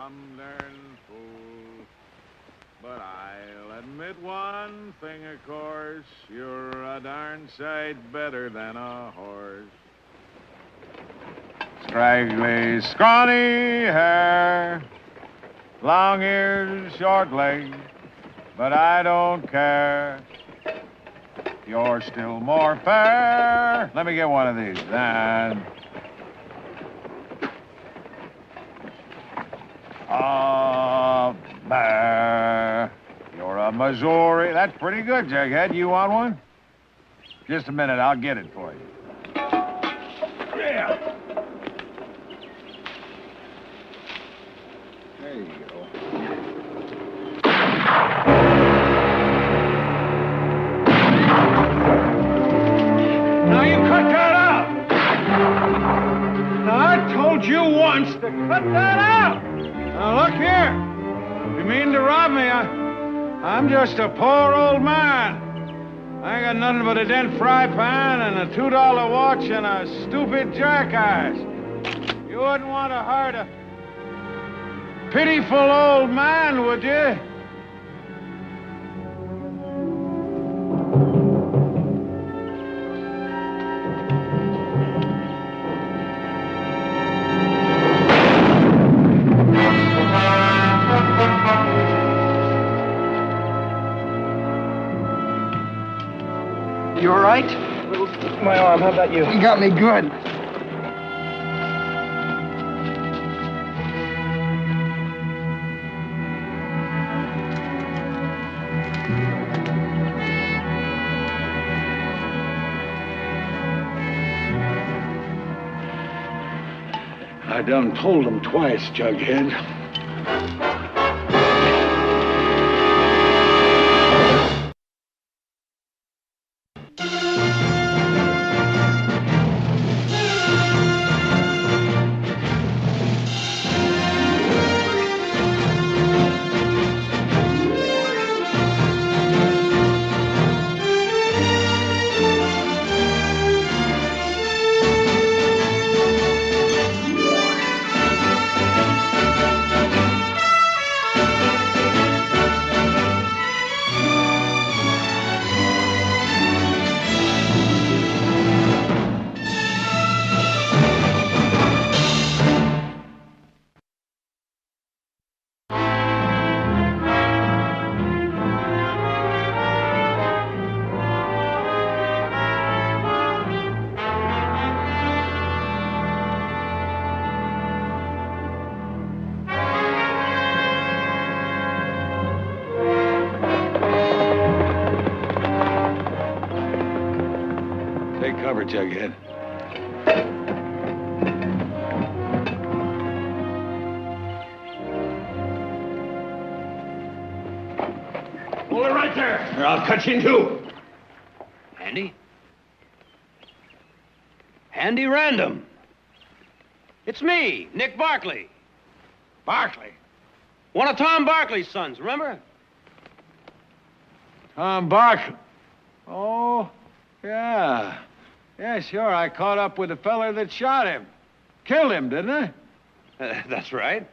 some darn fool. But I'll admit one thing, of course. You're a darn sight better than a horse. Scraggly, scrawny hair, long ears, short legs, but I don't care. You're still more fair. Let me get one of these. And bear. You're a Missouri. That's pretty good, Jughead. You want one? Just a minute. I'll get it for you. Yeah. There you go. Now you cut that out. Now I told you once to cut that out. Now look here. You mean to rob me? I'm just a poor old man. I ain't got nothing but a dent fry pan and a $2 watch and a stupid jackass. You wouldn't want to hurt a pitiful old man, would you? You all right? My arm, how about you? You got me good. I done told him twice, Jughead. Take cover, Jughead. Hold it right there, or I'll cut you in two. Handy? Handy Random. It's me, Nick Barkley. Barkley? One of Tom Barkley's sons, remember? Tom Barkley. Oh, yeah. Yeah, sure. I caught up with the feller that shot him. Killed him, didn't I? That's right.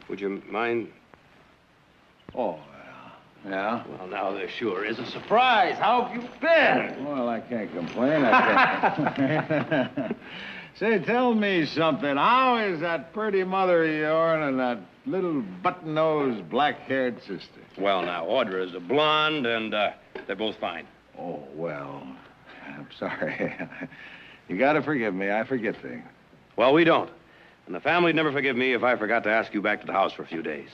Would you mind? Oh, yeah. Well, now there sure is a surprise. How have you been? Well, I can't complain. I can't. Say, tell me something. How is that pretty mother of yours and that little button-nosed, black-haired sister? Well, now, Audra is a blonde, and they're both fine. Oh, well, I'm sorry. You gotta forgive me. I forget things. Well, we don't. And the family'd never forgive me if I forgot to ask you back to the house for a few days.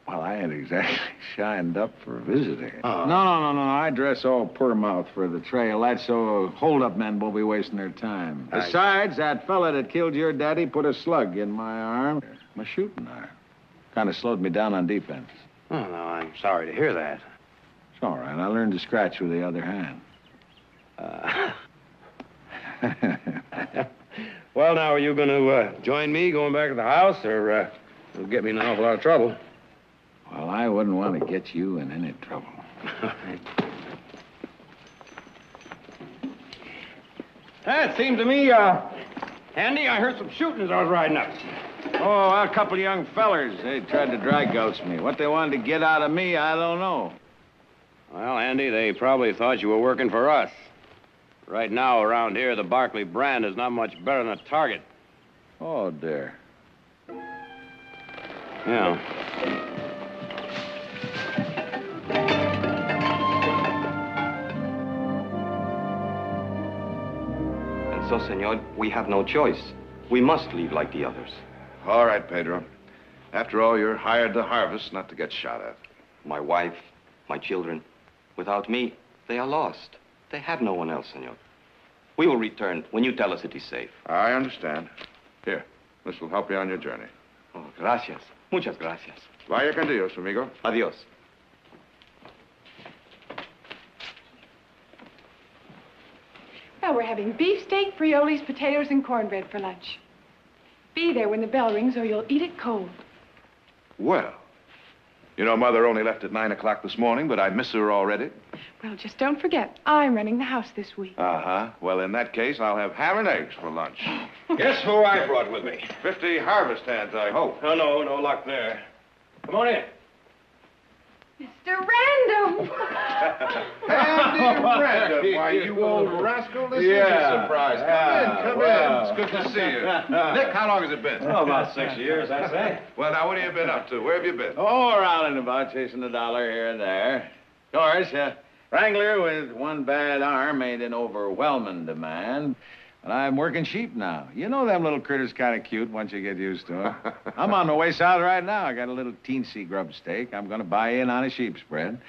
Well, I ain't exactly shined up for visiting. Oh. No. I dress all per mouth for the trail. That's so hold-up men won't be wasting their time. Besides, that fella that killed your daddy put a slug in my arm. My shooting arm. Kind of slowed me down on defense. Oh, no, I'm sorry to hear that. It's all right. I learned to scratch with the other hand. Well, now, are you going to join me going back to the house, or it'll get me in an awful lot of trouble? Well, I wouldn't want to get you in any trouble. It seemed to me Andy, I heard some shooting as I was riding up. Oh, a couple of young fellers. They tried to dry gulch me. What they wanted to get out of me, I don't know. Well, Andy, they probably thought you were working for us. Right now, around here, the Barkley brand is not much better than a Target. Oh, dear. Yeah. And so, senor, we have no choice. We must leave like the others. All right, Pedro. After all, you're hired to harvest, not to get shot at. My wife, my children. Without me, they are lost. They have no one else, senor. We will return when you tell us it is safe. I understand. Here, this will help you on your journey. Oh, gracias. Muchas gracias. Vaya con Dios, amigo. Adios. Well, we're having beefsteak, frioles, potatoes, and cornbread for lunch. Be there when the bell rings or you'll eat it cold. Well, you know, Mother only left at 9 o'clock this morning, but I miss her already. Well, just don't forget, I'm running the house this week. Uh-huh. Well, in that case, I'll have ham and eggs for lunch. Guess who I brought with me? 50 harvest hands, I hope. Oh, no luck there. Come on in. Mr. Random! Andy Random, why, you old rascal, this is a surprise. Come in. It's good to see you. Nick, how long has it been? Oh, about 6 years, I'd say. Well, now, what have you been up to? Where have you been? Oh, around and about, chasing a dollar here and there. Of course, wrangler with one bad arm ain't in overwhelming demand. And I'm working sheep now. You know them little critters kind of cute once you get used to them. I'm on my way south right now. I got a little teensy grub steak. I'm going to buy in on a sheep spread.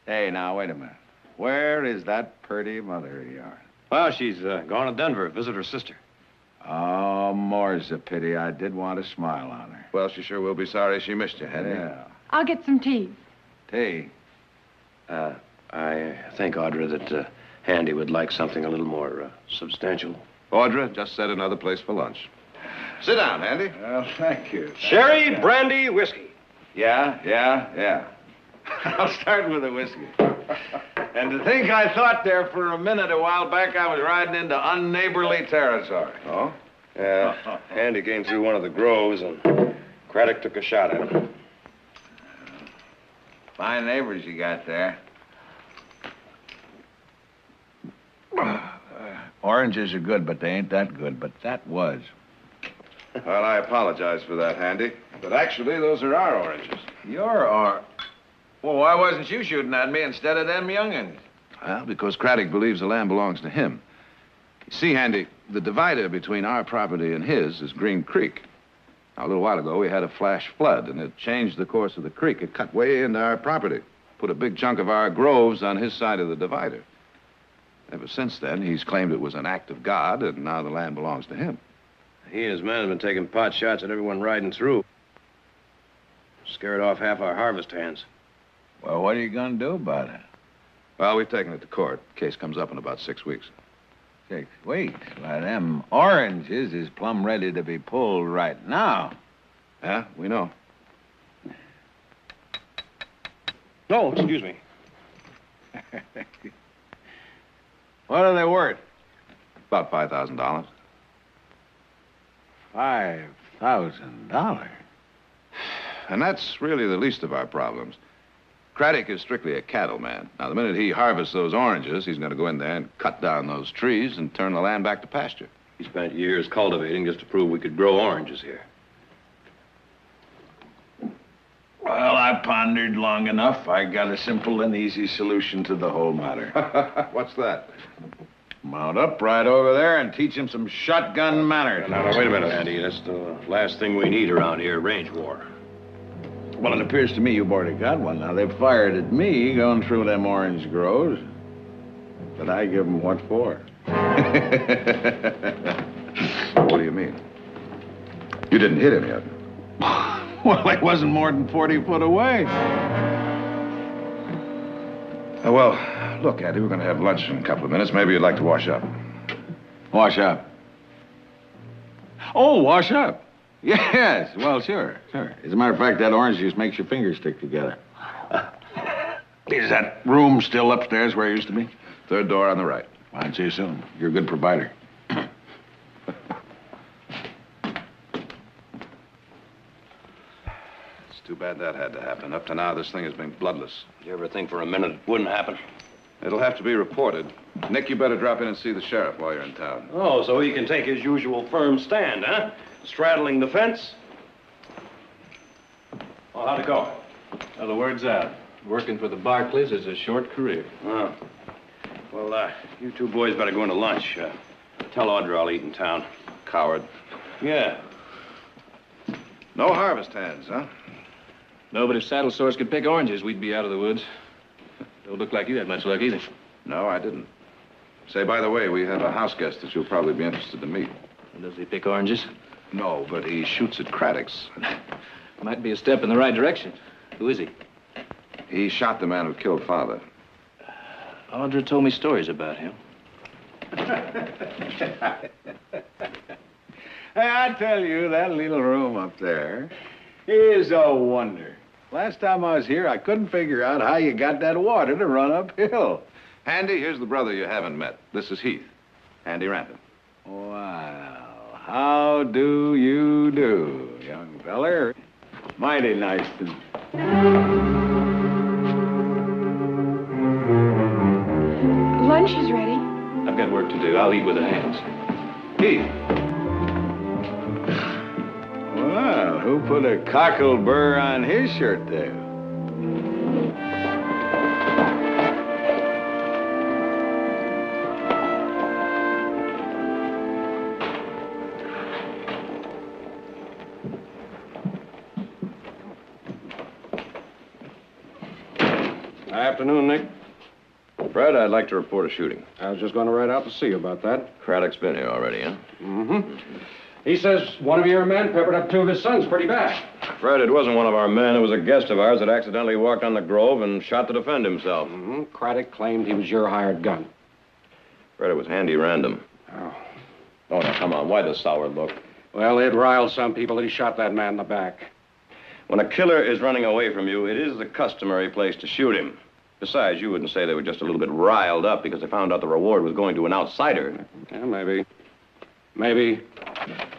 Hey, now, wait a minute. Where is that purty mother of yours? Well, she's gone to Denver, visit her sister. Oh, more's a pity. I did want to smile on her. Well, she sure will be sorry she missed you, Henry. Yeah. I'll get some tea. Tea? I think, Audra, that Handy would like something a little more substantial. Audra just set another place for lunch. Sit down, Andy. Well, thank you. Sherry, brandy, whiskey. Yeah. I'll start with the whiskey. And to think I thought there for a minute a while back I was riding into unneighborly territory. Oh? Yeah, Handy came through one of the groves and Craddock took a shot at him. Fine neighbors you got there. Oranges are good, but they ain't that good. But that was. Well, I apologize for that, Handy. But actually, those are our oranges. Your orange? Well, why wasn't you shooting at me instead of them young'uns? Well, because Craddock believes the land belongs to him. You see, Handy, the divider between our property and his is Green Creek. Now, a little while ago, we had a flash flood, and it changed the course of the creek. It cut way into our property, put a big chunk of our groves on his side of the divider. Ever since then, he's claimed it was an act of God, and now the land belongs to him. He and his men have been taking pot shots at everyone riding through. Scared off half our harvest hands. Well, what are you going to do about it? Well, we've taken it to court. Case comes up in about 6 weeks. 6 weeks? Why, them oranges is plumb ready to be pulled right now. Yeah, we know. No, excuse me. What are they worth? About $5,000. $5,000? And that's really the least of our problems. Craddock is strictly a cattleman. Now, the minute he harvests those oranges, he's going to go in there and cut down those trees and turn the land back to pasture. He spent years cultivating just to prove we could grow oranges here. Well, I pondered long enough. I got a simple and easy solution to the whole matter. What's that? Mount up right over there and teach him some shotgun manners. Now, wait a minute, Andy. That's the last thing we need around here, range war. Well, it appears to me you've already got one. Now, they've fired at me going through them orange groves. But I give them what for. What do you mean? You didn't hit him yet. Well, he wasn't more than 40 foot away. Well, look, Andy, we're going to have lunch in a couple of minutes. Maybe you'd like to wash up. Wash up? Oh, wash up. Yes, well, sure. As a matter of fact, that orange juice makes your fingers stick together. Is that room still upstairs where it used to be? Third door on the right. I'd see you soon. You're a good provider. bad that had to happen. Up to now, this thing has been bloodless. Did you ever think for a minute it wouldn't happen? It'll have to be reported. Nick, you better drop in and see the sheriff while you're in town. Oh, so he can take his usual firm stand, huh? Straddling the fence? Well, how'd it go? Well, the word's out. Working for the Barclays is a short career. Oh. Well, you two boys better go into lunch. Tell Audra I'll eat in town. Coward. Yeah. No harvest hands, huh? No, but if saddle sores could pick oranges, we'd be out of the woods. Don't look like you had much luck either. No, I didn't. Say, by the way, we have a house guest that you'll probably be interested to meet. And does he pick oranges? No, but he shoots at Craddock's. Might be a step in the right direction. Who is he? He shot the man who killed Father. Audra told me stories about him. Hey, I tell you, that little room up there is a wonder. Last time I was here, I couldn't figure out how you got that water to run uphill. Handy, here's the brother you haven't met. This is Heath. Handy Random. Wow. How do you do, young feller? Mighty nice to... Lunch is ready. I've got work to do. I'll eat with the hands. Heath. Well, who put a cockle burr on his shirt there? Afternoon, Nick. Fred, I'd like to report a shooting. I was just going to ride out to see you about that. Craddock's been here already, huh? Mm-hmm. He says one of your men peppered up two of his sons pretty bad. Fred, it wasn't one of our men. It was a guest of ours that accidentally walked on the grove and shot to defend himself. Mm-hmm. Craddock claimed he was your hired gun. Fred, it was Handy Random. Oh. Oh, now, come on. Why the sour look? Well, it riled some people that he shot that man in the back. When a killer is running away from you, it is the customary place to shoot him. Besides, you wouldn't say they were just a little bit riled up because they found out the reward was going to an outsider. Yeah, maybe. Maybe.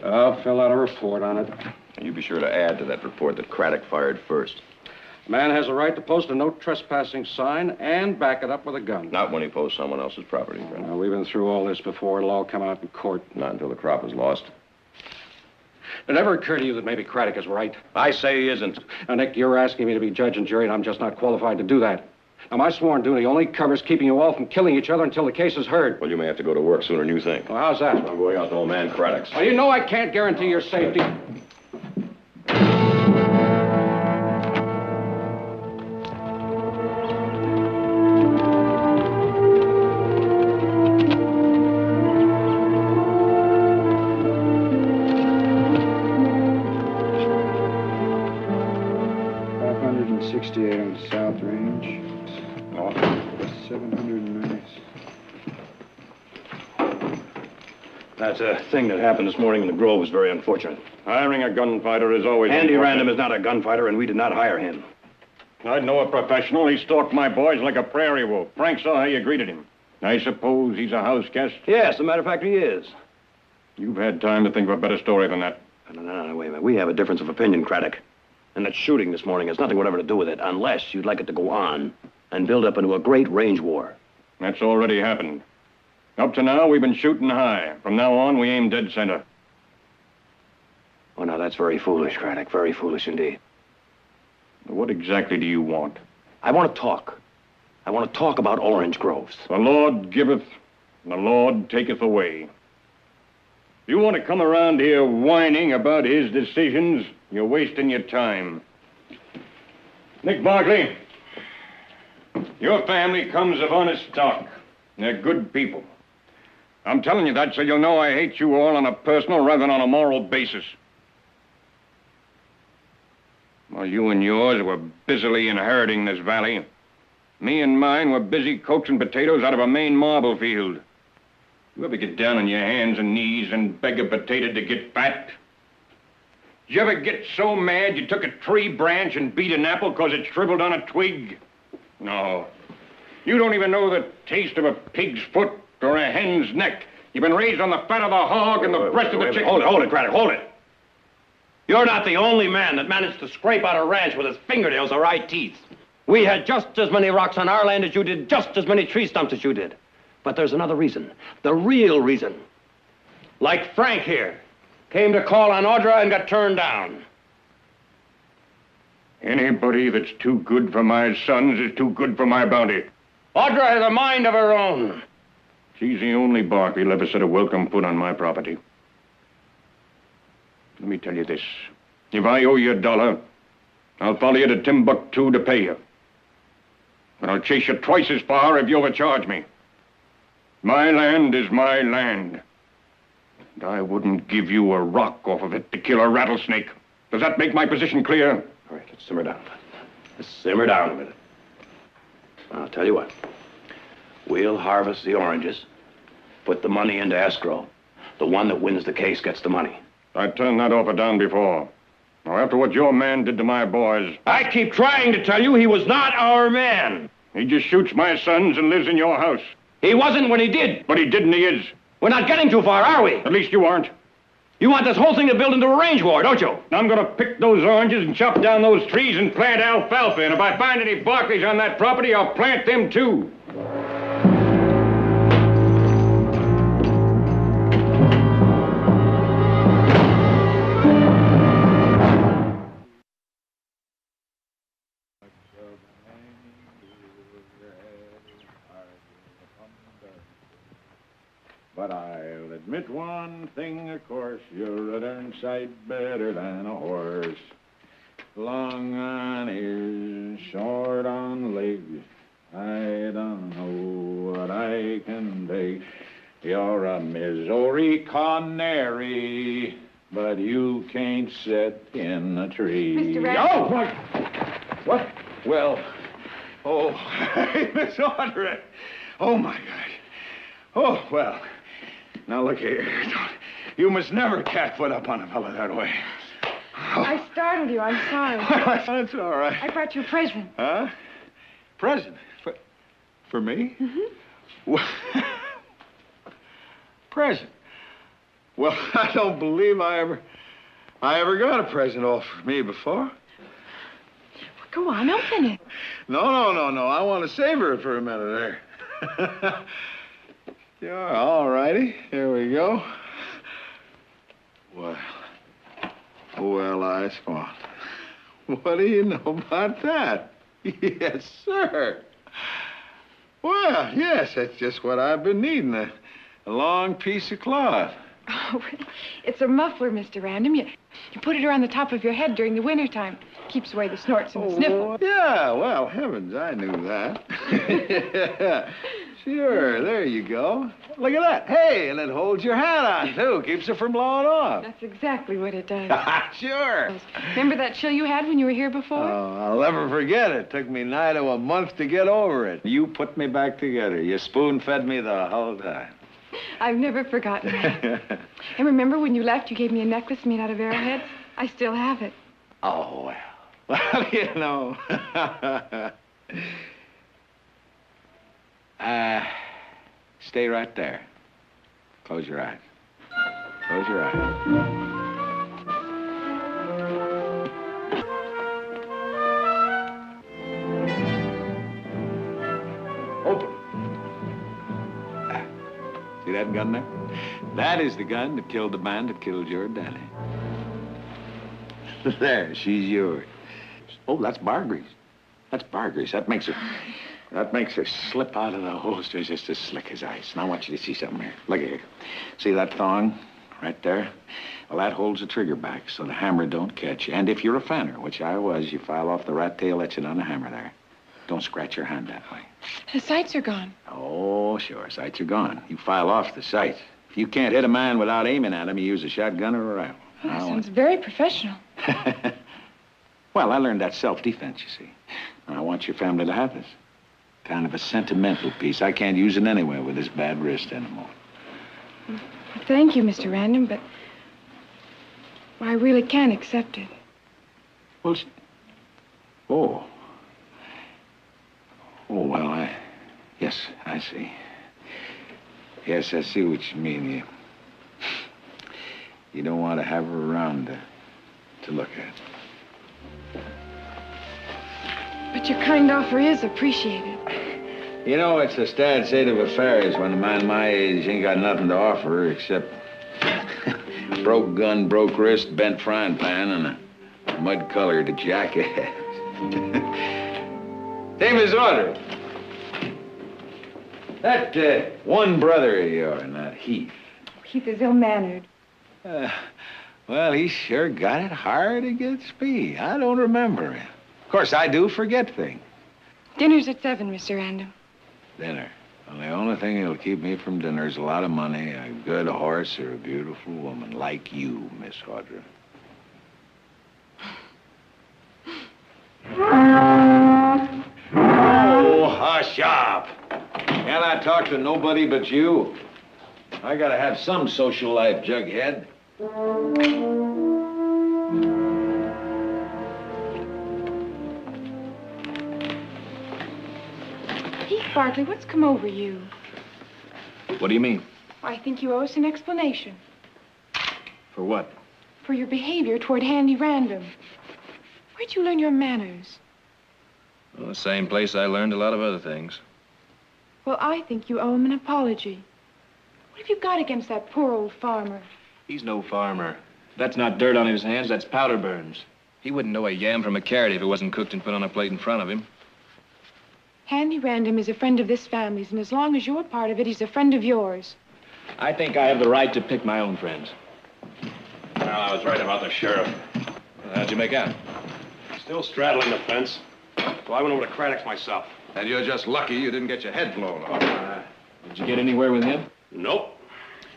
I'll fill out a report on it. And you be sure to add to that report that Craddock fired first. A man has a right to post a no trespassing sign and back it up with a gun. Not when he posts someone else's property, friend. Well, we've been through all this before. It'll all come out in court. Not until the crop is lost. Did it ever occur to you that maybe Craddock is right? I say he isn't. Now, Nick, you're asking me to be judge and jury, and I'm just not qualified to do that. Now, my sworn duty only covers keeping you all from killing each other until the case is heard. Well, you may have to go to work sooner than you think. Well, how's that? I'm going out to old man Craddock's. Well, you know I can't guarantee your safety. On the South Range. Oh. 790. That thing that happened this morning in the Grove was very unfortunate. Hiring a gunfighter is always Handy unfortunate. Random is not a gunfighter, and we did not hire him. I know a professional. He stalked my boys like a prairie wolf. Frank saw how you greeted him. I suppose he's a house guest? Yes, as a matter of fact, he is. You've had time to think of a better story than that. No, wait a minute. We have a difference of opinion, Craddock. And that shooting this morning has nothing whatever to do with it, unless you'd like it to go on and build up into a great range war. That's already happened. Up to now, we've been shooting high. From now on, we aim dead center. Oh, now, that's very foolish, Craddock. Very foolish indeed. What exactly do you want? I want to talk. I want to talk about orange groves. The Lord giveth, and the Lord taketh away. You want to come around here whining about his decisions, you're wasting your time. Nick Barkley, your family comes of honest stock. They're good people. I'm telling you that so you'll know I hate you all on a personal rather than on a moral basis. While you and yours were busily inheriting this valley, me and mine were busy coaxing potatoes out of a Maine marble field. You ever get down on your hands and knees and beg a potato to get fat? Did you ever get so mad you took a tree branch and beat an apple because it shriveled on a twig? No. You don't even know the taste of a pig's foot or a hen's neck. You've been raised on the fat of the hog and the breast of the chicken. Hold it, Craddock, hold it. You're not the only man that managed to scrape out a ranch with his fingernails or eye teeth. We had just as many rocks on our land as you did, just as many tree stumps as you did. But there's another reason, the real reason. Like Frank here, came to call on Audra and got turned down. Anybody that's too good for my sons is too good for my bounty. Audra has a mind of her own. She's the only bark he'll ever set a welcome put on my property. Let me tell you this. If I owe you $1, I'll follow you to Timbuktu to pay you. But I'll chase you twice as far if you overcharge me. My land is my land. And I wouldn't give you a rock off of it to kill a rattlesnake. Does that make my position clear? All right, let's simmer down. Let's simmer down a minute. I'll tell you what. We'll harvest the oranges, put the money into escrow. The one that wins the case gets the money. I turned that offer down before. Now, after what your man did to my boys... I keep trying to tell you he was not our man. He just shoots my sons and lives in your house. He wasn't when he did. But he did and he is. We're not getting too far, are we? At least you aren't. You want this whole thing to build into a range war, don't you? I'm going to pick those oranges and chop down those trees and plant alfalfa. And if I find any Barclays on that property, I'll plant them too. But I'll admit one thing, of course, you're a darn sight better than a horse. Long on ears, short on legs, I don't know what I can take. You're a Missouri canary, but you can't sit in a tree. Mr. Rath. Oh, my... What? Well, oh, Miss Audrey. Oh, my gosh. Oh, well... Now, look here. You must never catfoot up on a fella that way. Oh. I startled you. I'm sorry. That's all right. I brought you a present. Huh? Present? For me? Mm-hmm. Present? Well, I don't believe I ever got a present offered me before. Well, go on, open it. No. I want to savor it for a minute there. Yeah, all righty. Here we go. Well, I thought. What do you know about that? Yes, sir. Well, yes, that's just what I've been needing, a long piece of cloth. Oh, it's a muffler, Mr. Random. You put it around the top of your head during the wintertime. Keeps away the snorts and the sniffles. Yeah, well, heavens, I knew that. Sure, there you go. Look at that. Hey, and it holds your hat on, too. Keeps it from blowing off. That's exactly what it does. Sure. Remember that chill you had when you were here before? Oh, I'll never forget it. Took me nigh to a month to get over it. You put me back together. You spoon-fed me the whole time. I've never forgotten that. And remember when you left, you gave me a necklace made out of arrowheads? I still have it. Oh, well. Well, you know. Stay right there. Close your eyes. Close your eyes. Open. See that gun there? That is the gun that killed the man that killed your daddy. There, she's yours. Oh, that's bar grease. That's bar grease. That makes her slip out of the holster just as slick as ice. Now I want you to see something here. Look here. See that thong right there? Well, that holds the trigger back so the hammer don't catch you. And if you're a fanner, which I was, you file off the rat tail etching on the hammer there. Don't scratch your hand that way. The sights are gone. Oh, sure. Sights are gone. You file off the sight. If you can't hit a man without aiming at him, you use a shotgun or a rifle. Oh, that sounds very professional. Well, I learned that self-defense, you see. And I want your family to have this. Kind of a sentimental piece. I can't use it anywhere with this bad wrist anymore. Well, thank you, Mr. Random, but I really can't accept it. Well, oh. Oh, well, yes, I see. Yes, I see what you mean. You don't want to have her around to to look at. But your kind offer is appreciated. You know, it's a sad state of affairs when a man my age ain't got nothing to offer except broke gun, broke wrist, bent frying pan, and a mud-colored jackass. Say, Miss Audrey, that one brother of yours, that Heath. Heath is ill-mannered. Well, he sure got it hard against me. I don't remember him. Of course, I do forget things. Dinner's at 7, Mr. Random. Dinner. Well, the only thing that'll keep me from dinner is a lot of money, a good horse, or a beautiful woman like you, Miss Audrey. Oh, hush up. Can't I talk to nobody but you? I gotta have some social life, Jughead. Heath Barkley, what's come over you? What do you mean? I think you owe us an explanation For what? for your behavior toward Handy Random. Where'd you learn your manners? Well, the same place I learned a lot of other things. Well, I think you owe him an apology. What have you got against that poor old farmer? He's no farmer. That's not dirt on his hands, that's powder burns. He wouldn't know a yam from a carrot if it wasn't cooked and put on a plate in front of him. Handy Random is a friend of this family's, and as long as you're part of it, he's a friend of yours. I think I have the right to pick my own friends. Well, I was right about the sheriff. How'd you make out? Still straddling the fence. So I went over to Craddock's myself. And you're just lucky you didn't get your head blown off. Did you get anywhere with him? Nope.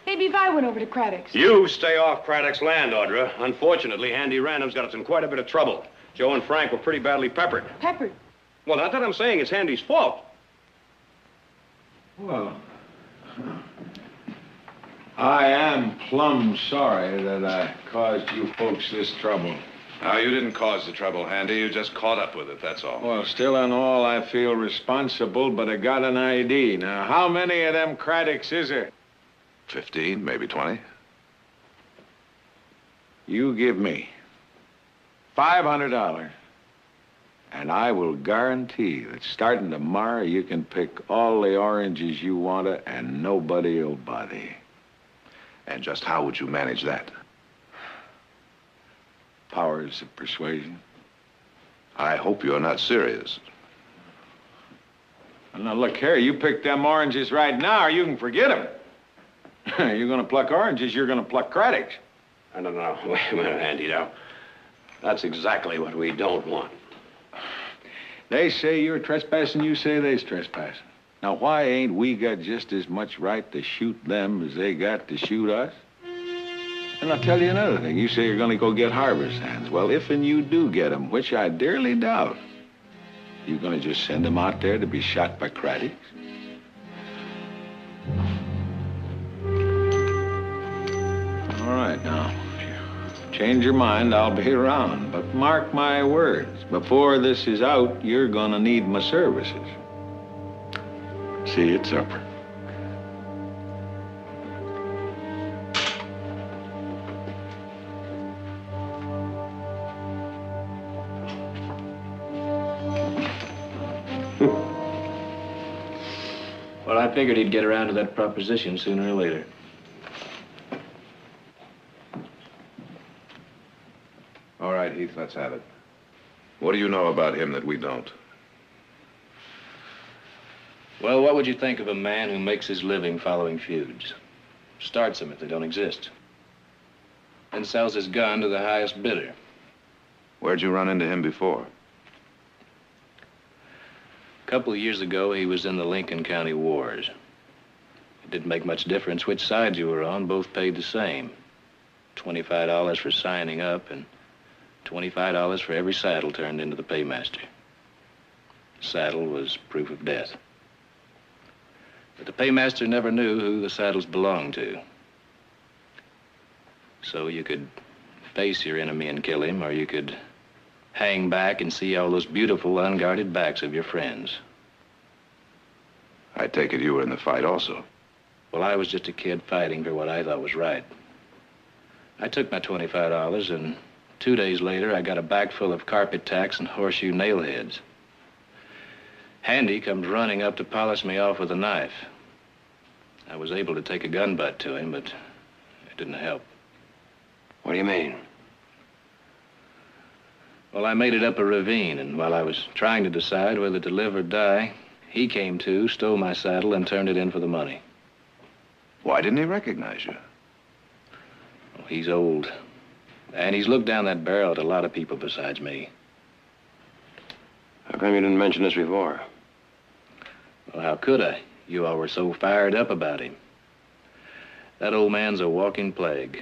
Maybe if I went over to Craddock's. You stay off Craddock's land, Audra. Unfortunately, Handy Random's got us in quite a bit of trouble. Joe and Frank were pretty badly peppered. Peppered. Well, not that I'm saying it's Handy's fault. Well, I am plumb sorry that I caused you folks this trouble. Now, you didn't cause the trouble, Handy. You just caught up with it, that's all. Well, still in all, I feel responsible, but I got an ID. Now, how many of them Craddocks is there? 15, maybe 20. You give me $500, and I will guarantee that starting tomorrow, you can pick all the oranges you want to, and nobody will bother you. And just how would you manage that? Powers of persuasion. I hope you're not serious. Well, now, look here, you pick them oranges right now, or you can forget them. You're gonna pluck oranges, you're gonna pluck Craddocks. I don't know. Wait a minute, Andy, now. That's exactly what we don't want. They say you're trespassing, you say they's trespassing. Now, why ain't we got just as much right to shoot them as they got to shoot us? And I'll tell you another thing. You say you're gonna go get harvest hands. Well, if and you do get them, which I dearly doubt, you gonna just send them out there to be shot by Craddocks? All right, now, if you change your mind, I'll be around. But mark my words, before this is out, you're gonna need my services. See you at supper. Well, I figured he'd get around to that proposition sooner or later. All right, Heath, let's have it. What do you know about him that we don't? Well, what would you think of a man who makes his living following feuds? Starts them if they don't exist. Then sells his gun to the highest bidder. Where'd you run into him before? A couple of years ago, he was in the Lincoln County Wars. It didn't make much difference which side you were on. Both paid the same. $25 for signing up and $25 for every saddle turned into the paymaster. The saddle was proof of death. But the paymaster never knew who the saddles belonged to. So you could face your enemy and kill him, or you could hang back and see all those beautiful, unguarded backs of your friends. I take it you were in the fight also. Well, I was just a kid fighting for what I thought was right. I took my $25 and 2 days later, I got a bag full of carpet tacks and horseshoe nail heads. Handy comes running up to polish me off with a knife. I was able to take a gun butt to him, but it didn't help. What do you mean? Well, I made it up a ravine, and while I was trying to decide whether to live or die, he came to, stole my saddle, and turned it in for the money. Why didn't he recognize you? Well, he's old, and he's looked down that barrel at a lot of people besides me. How come you didn't mention this before? Well, how could I? You all were so fired up about him. That old man's a walking plague,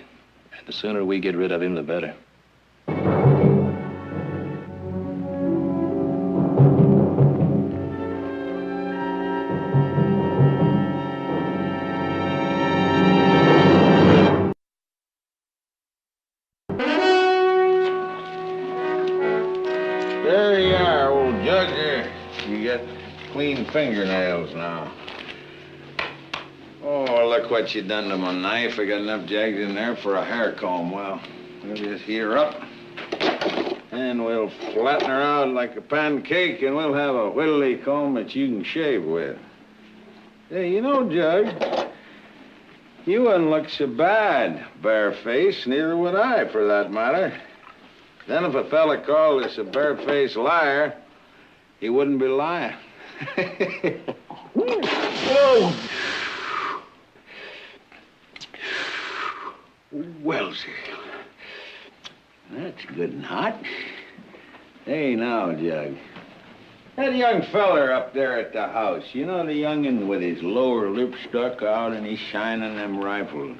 and the sooner we get rid of him, the better. There you are, old jug. There. You got clean fingernails now. Oh, look what you done to my knife. I got enough jagged in there for a hair comb. Well, we'll just heat her up, and we'll flatten her out like a pancake, and we'll have a whittly comb that you can shave with. Hey, you know, Jug, you wouldn't look so bad, bare-faced, neither would I, for that matter. Then if a fella called us a bare-faced liar, he wouldn't be lying. Whoa! Well, sir, that's good and hot. Hey, now, Jug. That young feller up there at the house, you know the young'un with his lower lip stuck out and he's shining them rifles?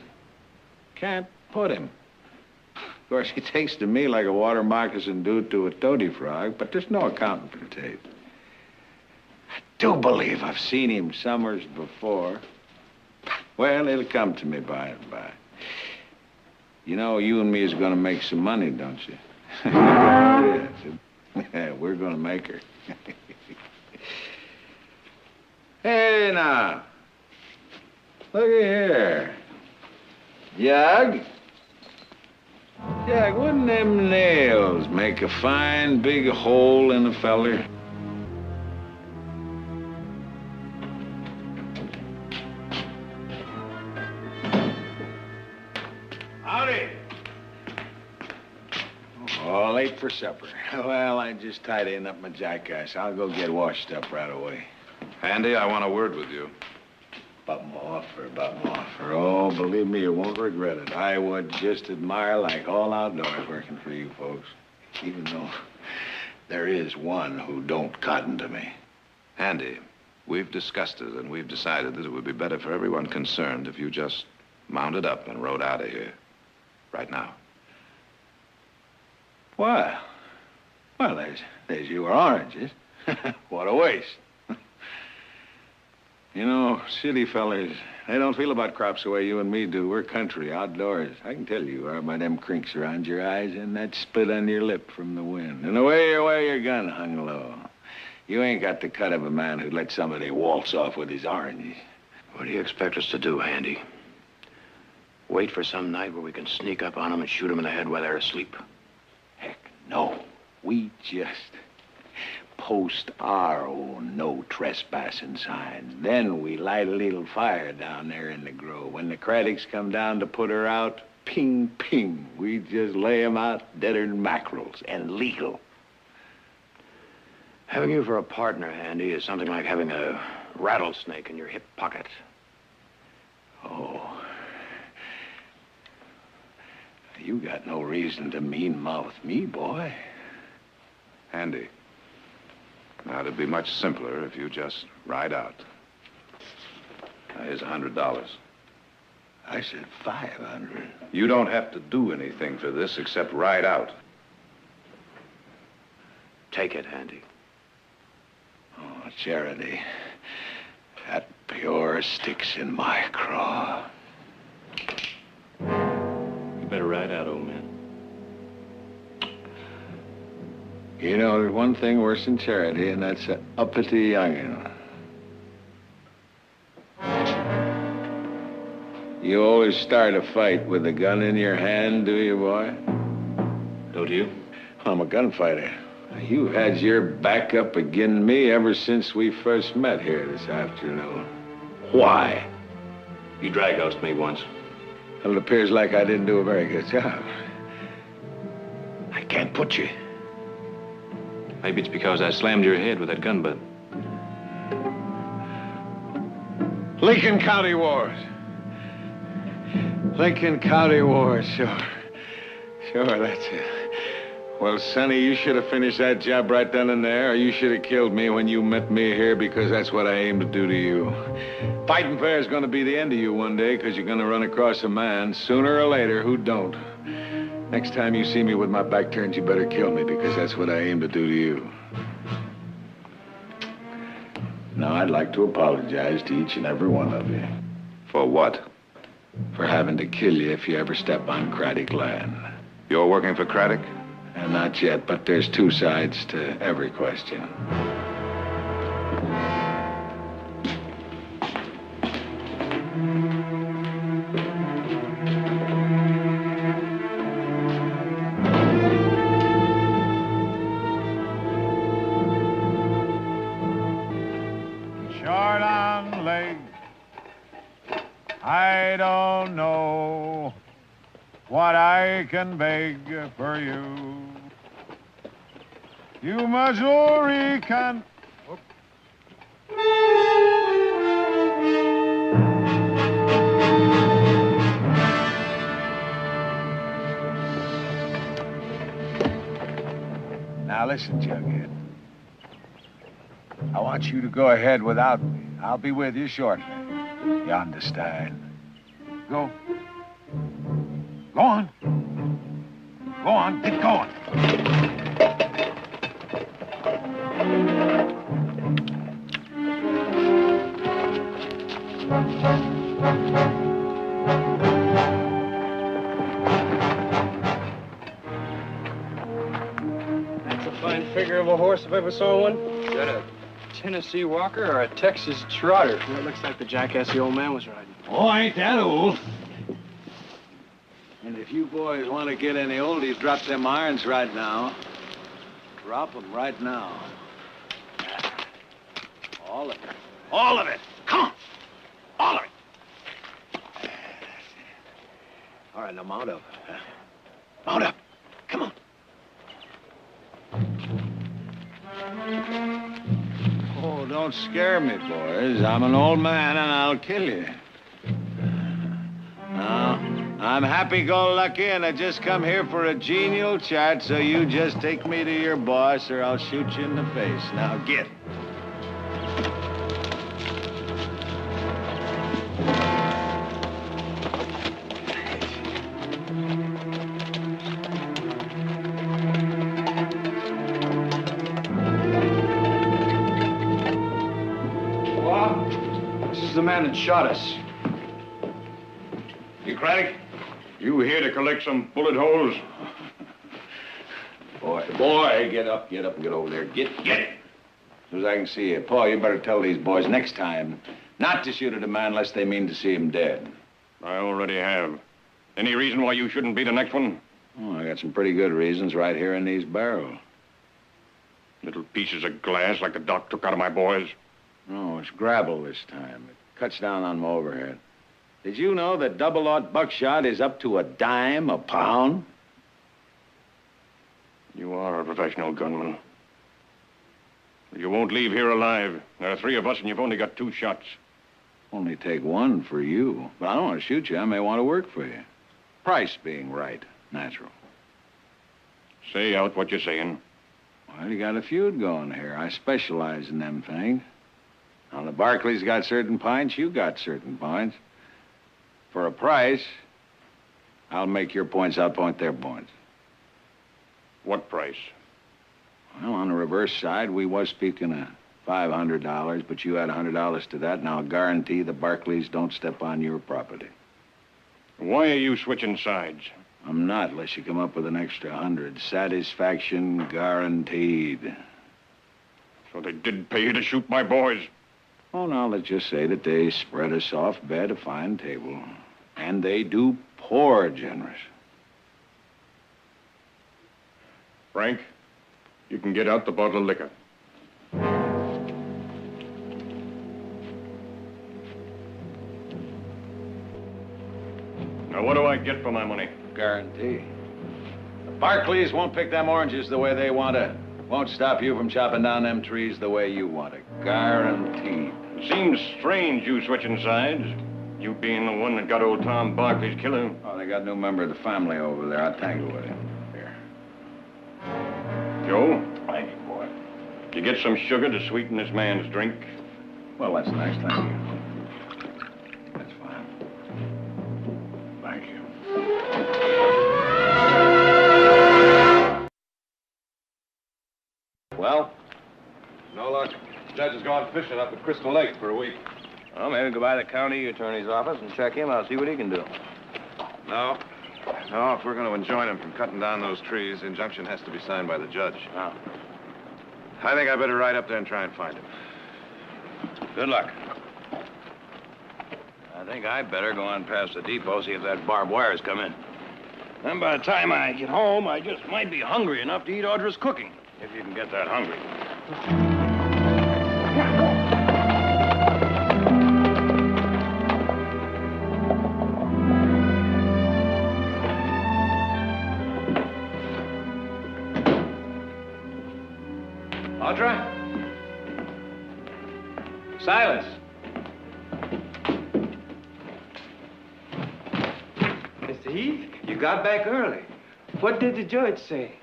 Can't put him. Of course, he takes to me like a water moccasin do to a toady frog, but there's no accounting for taste. I do believe I've seen him summers before. Well, it'll come to me by and by. You know, you and me is gonna make some money, don't you? Yes. Yeah, we're gonna make her. Hey, now. Look at here. Jug? Jug, wouldn't them nails make a fine big hole in a feller? Howdy. Oh, late for supper. Well, I just tidying up my jackass. I'll go get washed up right away. Handy, I want a word with you. About my offer. Oh, believe me, you won't regret it. I would just admire like all outdoors working for you folks. Even though there is one who don't cotton to me. Handy, we've discussed it, and we've decided that it would be better for everyone concerned if you just mounted up and rode out of here. Right now. Well, there's your oranges. What a waste. You know, city fellers, they don't feel about crops the way you and me do. We're country, outdoors. I can tell you are by them crinks around your eyes and that split on your lip from the wind. And the way you wear your gun hung low. You ain't got the cut of a man who'd let somebody waltz off with his oranges. What do you expect us to do, Handy? Wait for some night where we can sneak up on them and shoot them in the head while they're asleep? Heck, no. We just post our own no trespassing signs. Then we light a little fire down there in the grove. When the Craddocks come down to put her out, ping, ping. We just lay 'em out deader than mackerels and legal. Having you for a partner, Handy, is something like having a rattlesnake in your hip pocket. Oh. You got no reason to mean-mouth me, boy. Handy. Now, it'd be much simpler if you just ride out. Now, here's $100. I said 500. You don't have to do anything for this except ride out. Take it, Handy. Oh, Charity. That pure sticks in my craw. You better ride out, old man. You know, there's one thing worse than charity, and that's an uppity young'un. You always start a fight with a gun in your hand, do you, boy? Don't you? I'm a gunfighter. You've had your back up against me ever since we first met here this afternoon. Why? You drag-housed me once. Well, it appears like I didn't do a very good job. I can't put you. Maybe it's because I slammed your head with that gun butt. Lincoln County Wars. Lincoln County Wars, sure. Sure, that's it. Well, Sonny, you should have finished that job right then and there, or you should have killed me when you met me here, because that's what I aim to do to you. Fighting fair is going to be the end of you one day, because you're going to run across a man, sooner or later, who don't. Next time you see me with my back turned, you better kill me, because that's what I aim to do to you. Now, I'd like to apologize to each and every one of you. For what? For having to kill you if you ever step on Craddock land. You're working for Craddock? Not yet, but there's two sides to every question. Short on leg, I don't know what I can beg for you. You Missouri can... Now listen, Jughead. I want you to go ahead without me. I'll be with you shortly. You understand? Go. Go on. Go on, get going. That's a fine figure of a horse if I ever saw one. Is that a Tennessee Walker or a Texas Trotter? That looks like the jackass the old man was riding. Oh, I ain't that old. And if you boys want to get any oldies, drop them irons right now. Drop them right now. All of it. All of it. Come on. All of it. All right, now mount up. Mount up. Come on. Oh, don't scare me, boys. I'm an old man, and I'll kill you. Now, I'm happy-go-lucky, and I just come here for a genial chat, so you just take me to your boss, or I'll shoot you in the face. Now, get. This is the man that shot us. You, Craddock? You here to collect some bullet holes? Boy, get up and get over there. Get it. As soon as I can see you. Paul, you better tell these boys next time not to shoot at a man unless they mean to see him dead. I already have. Any reason why you shouldn't be the next one? Oh, I got some pretty good reasons right here in these barrels. Little pieces of glass like the doc took out of my boys. No, it's gravel this time. It cuts down on my overhead. Did you know that double-aught buckshot is up to $0.10 a pound? You are a professional gunman. You won't leave here alive. There are 3 of us, and you've only got 2 shots. Only take 1 for you. But I don't want to shoot you. I may want to work for you. Price being right. Natural. Say out what you're saying. Well, you got a feud going here. I specialize in them things. Now, the Barclays got certain points. You got certain points. For a price, I'll make your points outpoint their points. What price? Well, on the reverse side, we was speaking of $500, but you had $100 to that, and I'll guarantee the Barclays don't step on your property. Why are you switching sides? I'm not, unless you come up with an extra 100. Satisfaction guaranteed. So they did pay you to shoot my boys? Oh, now, let's just say that they spread a soft bed, a fine table. And they do poor generous. Frank, you can get out the bottle of liquor. Now, what do I get for my money? Guarantee. The Barclays won't pick them oranges the way they want to. Won't stop you from chopping down them trees the way you want to. Guaranteed. Seems strange you switching sides. You being the one that got old Tom Barkley's killer. Oh, they got a new member of the family over there. I'll tangle with him. Here. Joe, Thank you, boy. you get some sugar to sweeten this man's drink? Well, that's nice. Thank you. That's fine. Thank you. Well? No luck. Judge has gone fishing up at Crystal Lake for a week. Well, maybe go by the county attorney's office and check him out, see what he can do. No. No, if we're going to enjoin him from cutting down those trees, the injunction has to be signed by the judge. Oh. I think I better ride up there and try and find him. Good luck. I think I better go on past the depot, see if that barbed wire's come in. Then by the time I get home, I just might be hungry enough to eat Audra's cooking. If you can get that hungry. Audra? Silas. Mr. Heath, you got back early. What did the judge say?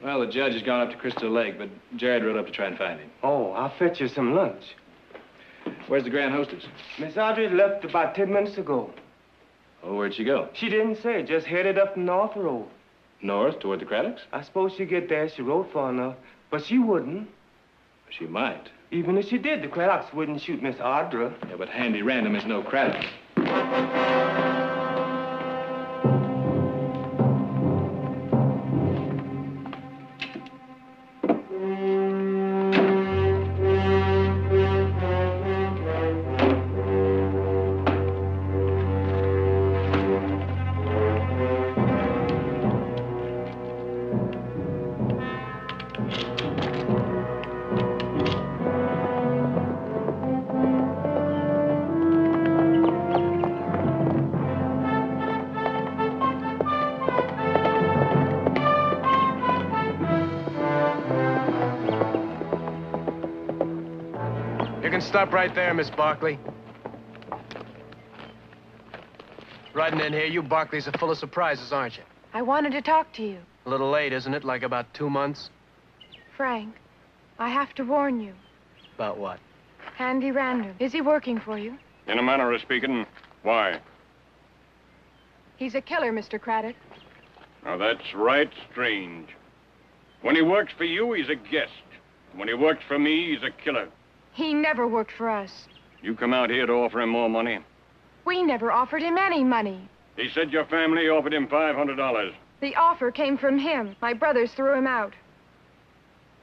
Well, the judge has gone up to Crystal Lake, but Jared rode up to try and find him. Oh, I'll fetch you some lunch. Where's the grand hostess? Miss Audrey left about 10 minutes ago. Oh, where'd she go? She didn't say, just headed up the North Road. North, toward the Craddocks? I suppose she'd get there if she rode far enough, but she wouldn't. She might. Even if she did, the Craddocks wouldn't shoot Miss Audra. Yeah, but Handy Random is no Craddock. Stop right there, Miss Barkley. Riding in here, you Barkleys are full of surprises, aren't you? I wanted to talk to you. A little late, isn't it? Like about 2 months? Frank, I have to warn you. About what? Handy Random. Is he working for you? In a manner of speaking, why? He's a killer, Mr. Craddock. Now, that's right strange. When he works for you, he's a guest. When he works for me, he's a killer. He never worked for us. You come out here to offer him more money. We never offered him any money. He said your family offered him $500. The offer came from him. My brothers threw him out.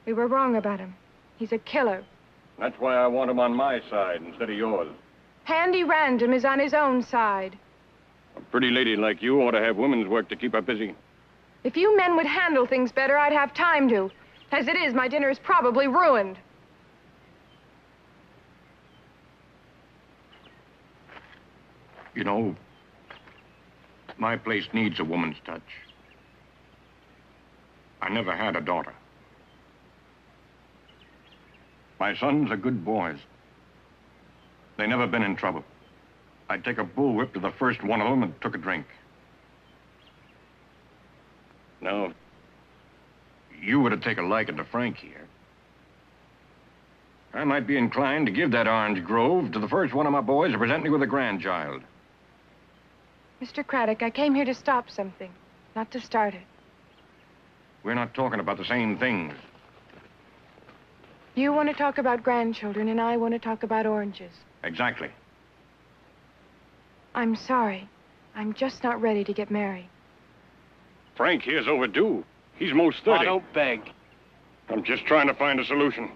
We were wrong about him. He's a killer. That's why I want him on my side instead of yours. Handy Random is on his own side. A pretty lady like you ought to have women's work to keep her busy. If you men would handle things better, I'd have time to. As it is, my dinner is probably ruined. You know, my place needs a woman's touch. I never had a daughter. My sons are good boys. They never been in trouble. I'd take a bullwhip to the first one of them and took a drink. Now, you were to take a liking to Frank here. I might be inclined to give that orange grove to the first one of my boys to present me with a grandchild. Mr. Craddock, I came here to stop something, not to start it. We're not talking about the same things. You want to talk about grandchildren, and I want to talk about oranges. Exactly. I'm sorry. I'm just not ready to get married. Frank here's overdue. He's most 30. I don't beg. I'm just trying to find a solution.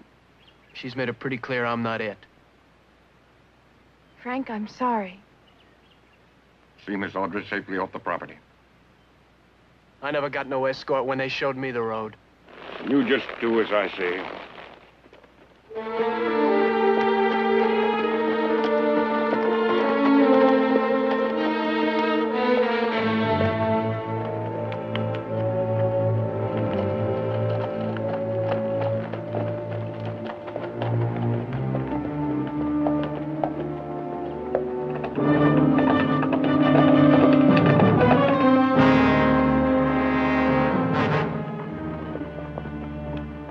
She's made it pretty clear I'm not it. Frank, I'm sorry. See Miss Audrey safely off the property. I never got no escort when they showed me the road. You just do as I say.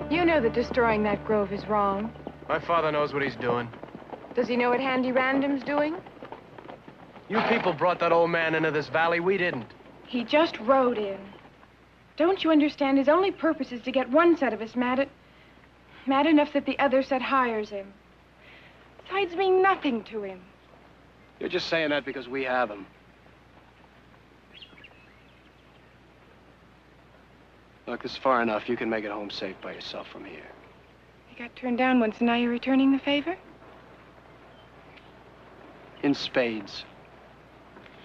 You know that destroying that grove is wrong. My father knows what he's doing. Does he know what Handy Random's doing? You people brought that old man into this valley. We didn't. He just rode in. Don't you understand? His only purpose is to get one set of us mad enough that the other set hires him. Besides mean nothing to him. You're just saying that because we have him. Look, this is far enough. You can make it home safe by yourself from here. You got turned down once, and now you're returning the favor? In spades.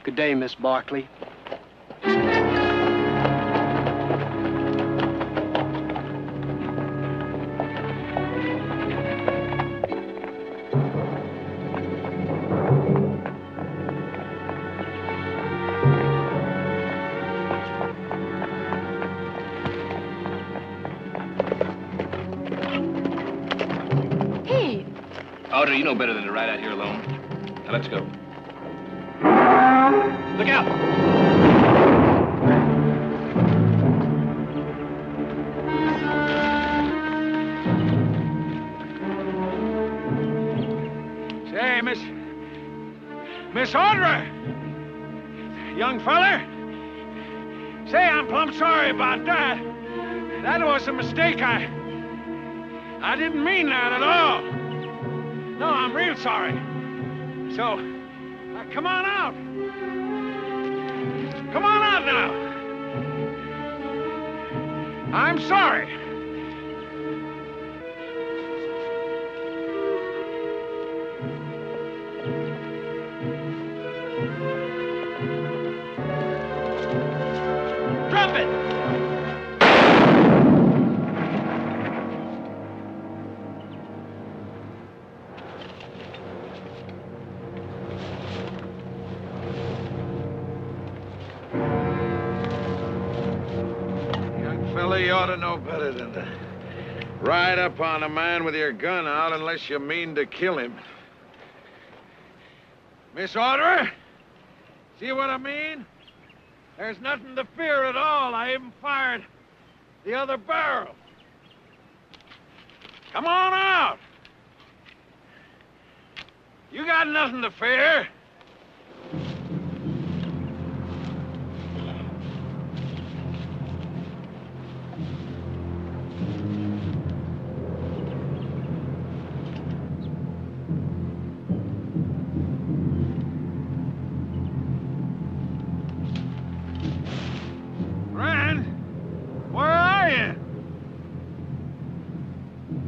Good day, Miss Barkley. Audrey, you know better than to ride out here alone. Now, let's go. Look out! Say, Miss Audrey! Young feller? Say, I'm plumb sorry about that. That was a mistake. I didn't mean that at all. No, I'm real sorry. So, come on out. Come on out now. I'm sorry. Drop it! You ought to know better than to ride up on a man with your gun out unless you mean to kill him. Miss Audrey, see what I mean? There's nothing to fear at all. I even fired the other barrel. Come on out. You got nothing to fear.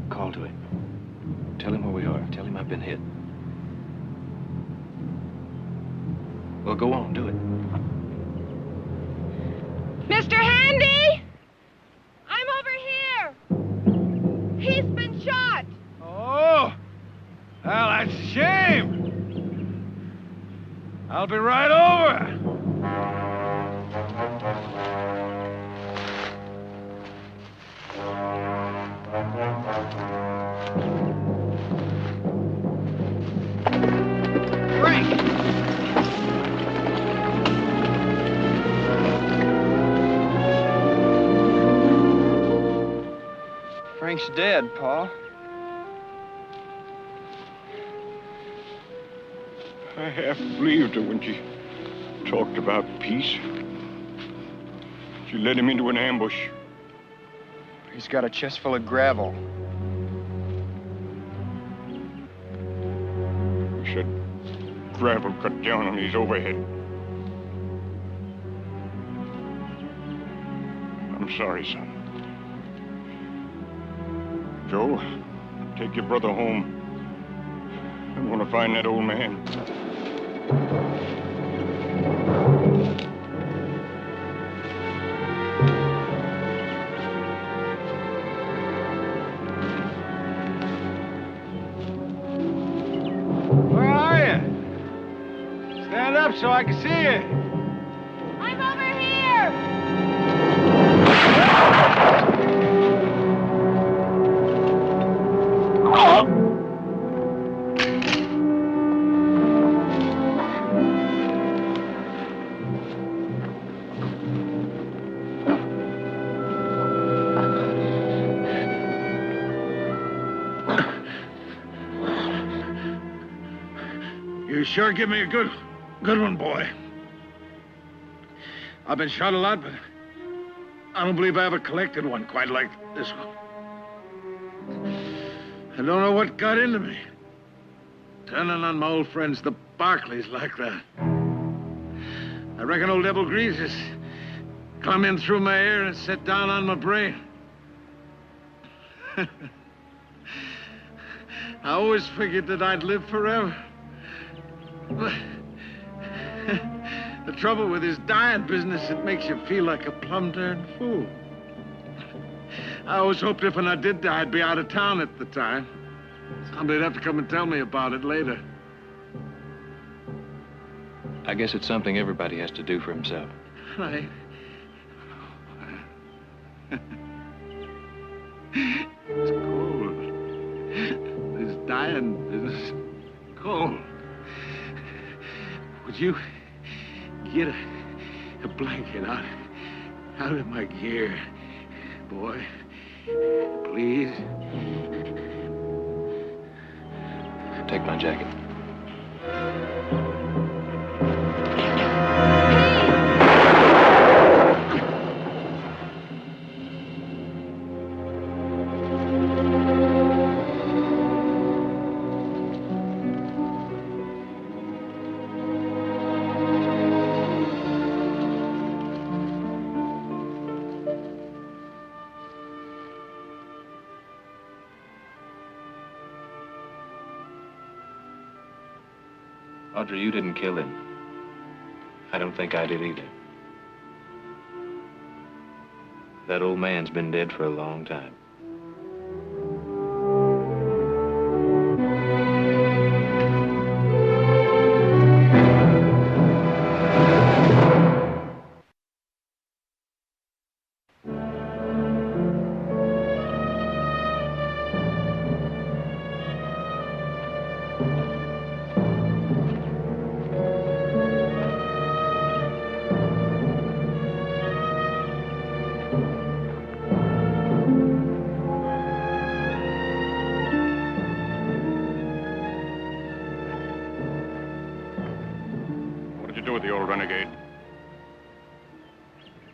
Call to him. Tell him where we are. Tell him I've been hit. Well, go on, do it. Mr. Handy! I'm over here! He's been shot! Oh! Well, that's a shame. I'll be right over. Frank! Frank's dead, Pa. I half believed her when she talked about peace. She led him into an ambush. He's got a chest full of gravel. He said gravel cut down on his overhead. I'm sorry, son. Joe, take your brother home. I want to find that old man. up so I can see you. I'm over here! You sure give me a good one, boy. I've been shot a lot, but I don't believe I ever collected one quite like this one. I don't know what got into me. Turning on my old friends, the Barclays, like that. I reckon old Devil Grease just come in through my ear and set down on my brain. I always figured that I'd live forever. But the trouble with this dying business, it makes you feel like a plum-darn fool. I always hoped if when I did die, I'd be out of town at the time. Somebody'd have to come and tell me about it later. I guess it's something everybody has to do for himself. Right. It's cold. This dying business, cold. Would you get a blanket out of my gear, boy? Please? Take my jacket. Audrey, you didn't kill him. I don't think I did either. That old man's been dead for a long time.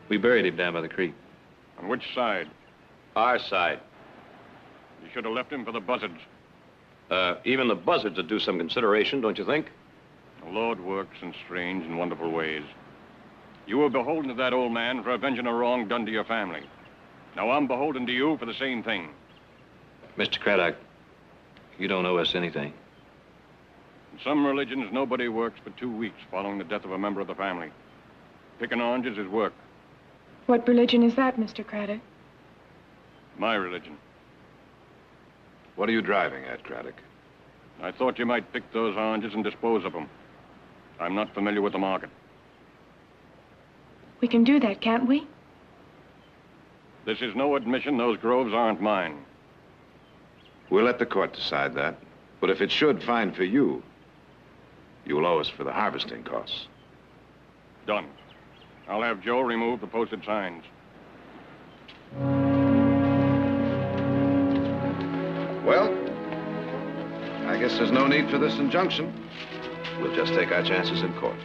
We buried him down by the creek. On which side? Our side. You should have left him for the buzzards. Even the buzzards would do some consideration, don't you think? The Lord works in strange and wonderful ways. You were beholden to that old man for avenging a wrong done to your family. Now I'm beholden to you for the same thing. Mr. Craddock, you don't owe us anything. In some religions, nobody works for 2 weeks following the death of a member of the family. Picking oranges is work. What religion is that, Mr. Craddock? My religion. What are you driving at, Craddock? I thought you might pick those oranges and dispose of them. I'm not familiar with the market. We can do that, can't we? This is no admission those groves aren't mine. We'll let the court decide that. But if it should find for you, you'll owe us for the harvesting costs. Done. I'll have Joe remove the posted signs. Well, I guess there's no need for this injunction. We'll just take our chances in court.